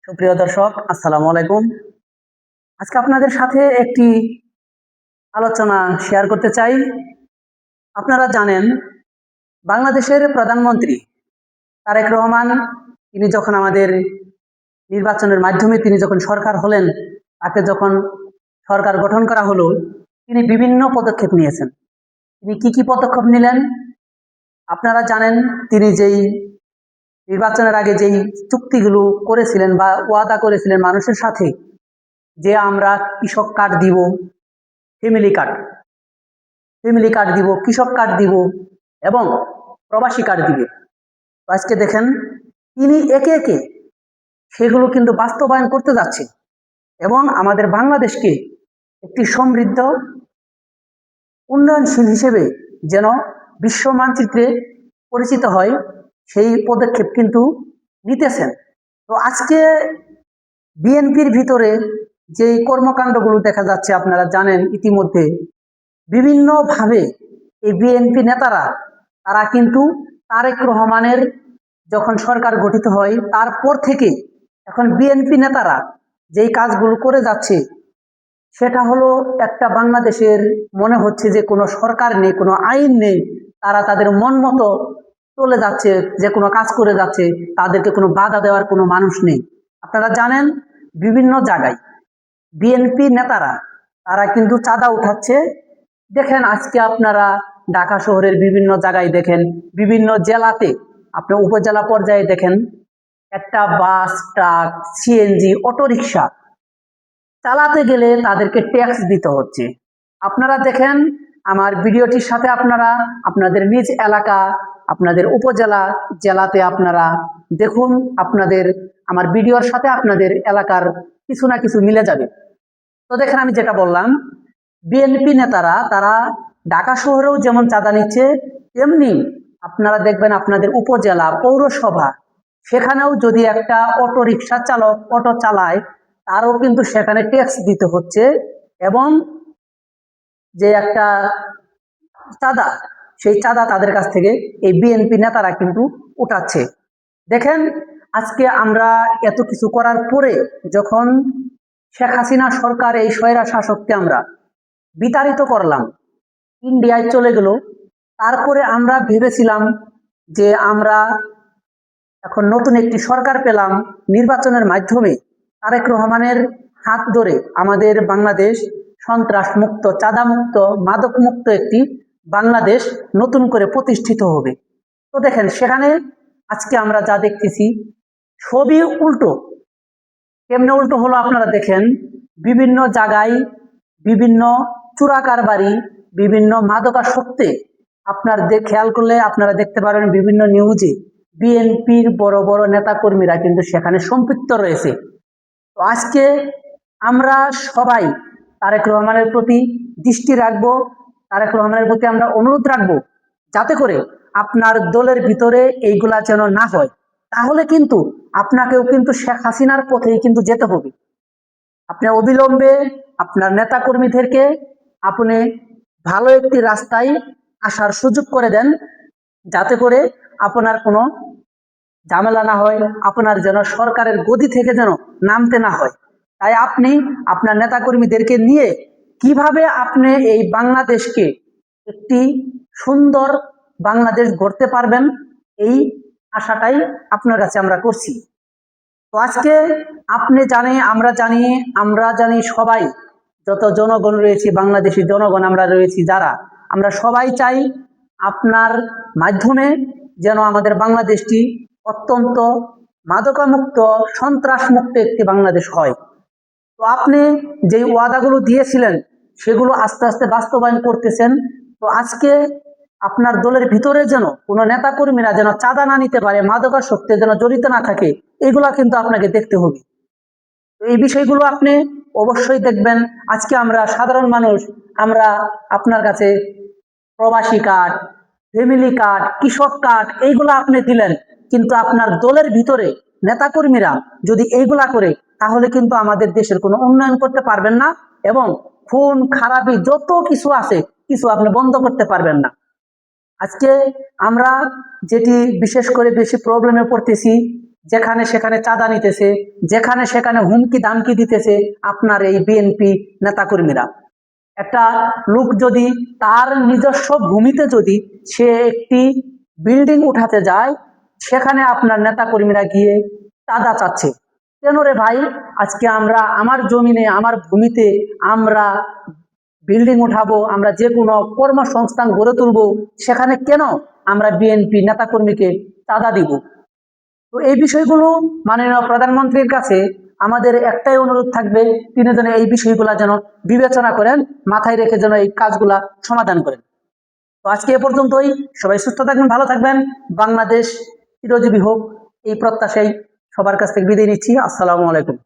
সুপ্রিয় দর্শক, আসসালামু আলাইকুম। আজকে আপনাদের সাথে একটি আলোচনা শেয়ার করতে চাই। আপনারা জানেন, বাংলাদেশের প্রধানমন্ত্রী তারেক রহমান তিনি যখন আমাদের নির্বাচনের মাধ্যমে তিনি যখন সরকার হলেন, তাকে যখন সরকার গঠন করা হলো, তিনি বিভিন্ন পদক্ষেপ নিয়েছেন। তিনি কি পদক্ষেপ নিলেন আপনারা জানেন। তিনি যেই নির্বাচনের আগে যেই চুক্তিগুলো করেছিলেন বা ওয়াদা করেছিলেন মানুষের সাথে, যে আমরা কৃষক কার্ড দিব, ফ্যামিলি কার্ড ফ্যামিলি কার্ড দিব, কৃষক কার্ড দিব এবং প্রবাসী কার্ড দিবে। তো আজকে দেখেন, তিনি একে একে সেগুলো কিন্তু বাস্তবায়ন করতে যাচ্ছে এবং আমাদের বাংলাদেশকে একটি সমৃদ্ধ উন্নয়নশীল হিসেবে যেন বিশ্ব মানচিত্রে পরিচিত হয়, সেই পদক্ষেপ কিন্তু নিতেছেন। তো আজকে বিএনপির ভিতরে যে কর্মকাণ্ডগুলো দেখা যাচ্ছে, আপনারা জানেন ইতিমধ্যে বিভিন্নভাবে এই বিএনপি নেতারা তারা কিন্তু তারেক রহমানের যখন সরকার গঠিত হয় তারপর থেকে এখন বিএনপি নেতারা যেই কাজগুলো করে যাচ্ছে, সেটা হলো একটা বাংলাদেশের মনে হচ্ছে যে কোনো সরকার নেই, কোনো আইন নেই, তারা তাদের মন মতো চলে যাচ্ছে, যে কোনো কাজ করে যাচ্ছে, তাদেরকে কোনো বাধা দেওয়ার কোনো মানুষ নেই। আপনারা জানেন, বিভিন্ন জায়গায় বিএনপি নেতারা তারা কিন্তু চাঁদা উঠাচ্ছে। দেখেন, আজকে আপনারা ঢাকা শহরের বিভিন্ন জায়গায় দেখেন, বিভিন্ন জেলাতে আপনি উপজেলা পর্যায়ে দেখেন, একটা বাস, ট্রাক, সিএনজি, অটোরিকশা চালাতে গেলে তাদেরকে ট্যাক্স দিতে হচ্ছে। আপনারা দেখেন, আমার ভিডিওটির সাথে আপনারা আপনাদের নিজ এলাকা, আপনাদের উপজেলা, জেলাতে আপনারা দেখুন, আপনাদের আমার ভিডিওর সাথে আপনাদের এলাকার কিছু না কিছু মিলে যাবে। তো দেখেন, আমি যেটা বললাম, বিএনপি নেতারা তারা ঢাকা শহরেও যেমন চাঁদা নিচ্ছে, তেমনি আপনারা দেখবেন আপনাদের উপজেলা, পৌরসভা, সেখানেও যদি একটা অটো রিক্সা চালক অটো চালায়, তারও কিন্তু সেখানে ট্যাক্স দিতে হচ্ছে এবং যে একটা চাঁদা, সেই চাঁদা তাদের কাছ থেকে এই বিএনপি নেতারা কিন্তু উঠাচ্ছে। দেখেন, আজকে আমরা এত কিছু করার পরে যখন শেখ হাসিনা সরকার এই স্বৈরা শাসককে আমরা বিতাড়িত করলাম, ইন্ডিয়ায় চলে গেল, তারপরে আমরা ভেবেছিলাম যে আমরা এখন নতুন একটি সরকার পেলাম, নির্বাচনের মাধ্যমে তারেক রহমানের হাত ধরে আমাদের বাংলাদেশ সন্ত্রাস মুক্ত, চাঁদা মুক্ত, মাদক মুক্ত একটি বাংলাদেশ নতুন করে প্রতিষ্ঠিত হবে। তো দেখেন, সেখানে আজকে আমরা যা দেখতেছি সবই উল্টো। কেমনে উল্টো হলো আপনারা দেখেন, বিভিন্ন জায়গায় বিভিন্ন চোরা কারবারি, বিভিন্ন মাদকাসক্তে আপনার খেয়াল করলে আপনারা দেখতে পারেন বিভিন্ন নিউজে বিএনপির বড় বড় নেতা কর্মীরা কিন্তু সেখানে সম্পৃক্ত রয়েছে। তো আজকে আমরা সবাই তারেক রহমানের প্রতি দৃষ্টি রাখবো, তারেক রহমানের প্রতি আমরা অনুরোধ রাখবো, যাতে করে আপনার দলের ভিতরে এইগুলা যেন না হয়। তাহলে কিন্তু আপনাকেও কিন্তু শেখ হাসিনার পথেই কিন্তু যেতে হবে। আপনি অবিলম্বে আপনার নেতা কর্মীদেরকে আপনি ভালো একটি রাস্তায় আসার সুযোগ করে দেন, যাতে করে আপনার কোনো ঝামেলা না হয়, আপনার যেন সরকারের গদি থেকে যেন নামতে না হয়। তাই আপনি আপনার নেতাকর্মীদেরকে নিয়ে কিভাবে আপনি এই বাংলাদেশকে একটি সুন্দর বাংলাদেশ গড়তে পারবেন, এই আশাটাই আপনার কাছে আমরা করছি। তো আজকে আপনি জানি, আমরা জানি সবাই, যত জনগণ রয়েছে, বাংলাদেশি জনগণ আমরা রয়েছি যারা, আমরা সবাই চাই আপনার মাধ্যমে যেন আমাদের বাংলাদেশটি অত্যন্ত মাদকামুক্ত, সন্ত্রাস মুক্ত একটি বাংলাদেশ হয়। তো আপনি যেই ওয়াদাগুলো দিয়েছিলেন সেগুলো আস্তে আস্তে বাস্তবায়ন করতেছেন। তো আজকে আপনার দলের ভিতরে যেন কোনো নেতা কর্মীরা যেন চাঁদা না নিতে পারে, মাদকাসক্তে যেন জড়িত না থাকে, এগুলা কিন্তু আপনাকে দেখতে হবে। তো এই বিষয়গুলো আপনি অবশ্যই দেখবেন। আজকে আমরা সাধারণ মানুষ, আমরা আপনার কাছে প্রবাসী কার্ড, ফ্যামিলি কার্ড, কৃষক কার্ড এইগুলো আপনি দিলেন, কিন্তু আপনার দলের ভিতরে নেতাকর্মীরা যদি এইগুলা করে, তাহলে কিন্তু আমাদের দেশের কোনো উন্নয়ন করতে পারবেন না এবং খুন খারাপি যত কিছু আছে কিছু আপনি বন্ধ করতে পারবেন না। আজকে আমরা যেটি বিশেষ করে বেশি প্রবলেমে পড়তেছি, যেখানে সেখানে চাঁদা নিতেছে, যেখানে সেখানে হুমকি দামকি দিতেছে আপনার এই বিএনপি নেতাকর্মীরা। একটা লোক যদি তার নিজস্ব ভূমিতে যদি সে একটি বিল্ডিং উঠাতে যায়, সেখানে আপনার নেতাকর্মীরা গিয়ে চাঁদা চাচ্ছে। কেন রে ভাই, আজকে আমরা আমার জমিনে আমার ভূমিতে আমরা বিল্ডিং উঠাবো, আমরা যে কোনো কর্মসংস্থান গড়ে তুলবো, সেখানে কেন আমরা বিএনপি নেতাকর্মীকে চাঁদা দিব? তো এই বিষয়গুলো মাননীয় প্রধানমন্ত্রীর কাছে আমাদের একটাই অনুরোধ থাকবে, তিনি যেন এই বিষয়গুলা যেন বিবেচনা করেন, মাথায় রেখে যেন এই কাজগুলা সমাধান করেন। তো আজকে এ পর্যন্তই। সবাই সুস্থ থাকবেন, ভালো থাকবেন। বাংলাদেশ চিরজীবী হোক, এই প্রত্যাশাই সবার কাছ থেকে বিদায় নিচ্ছি। আসসালামু আলাইকুম।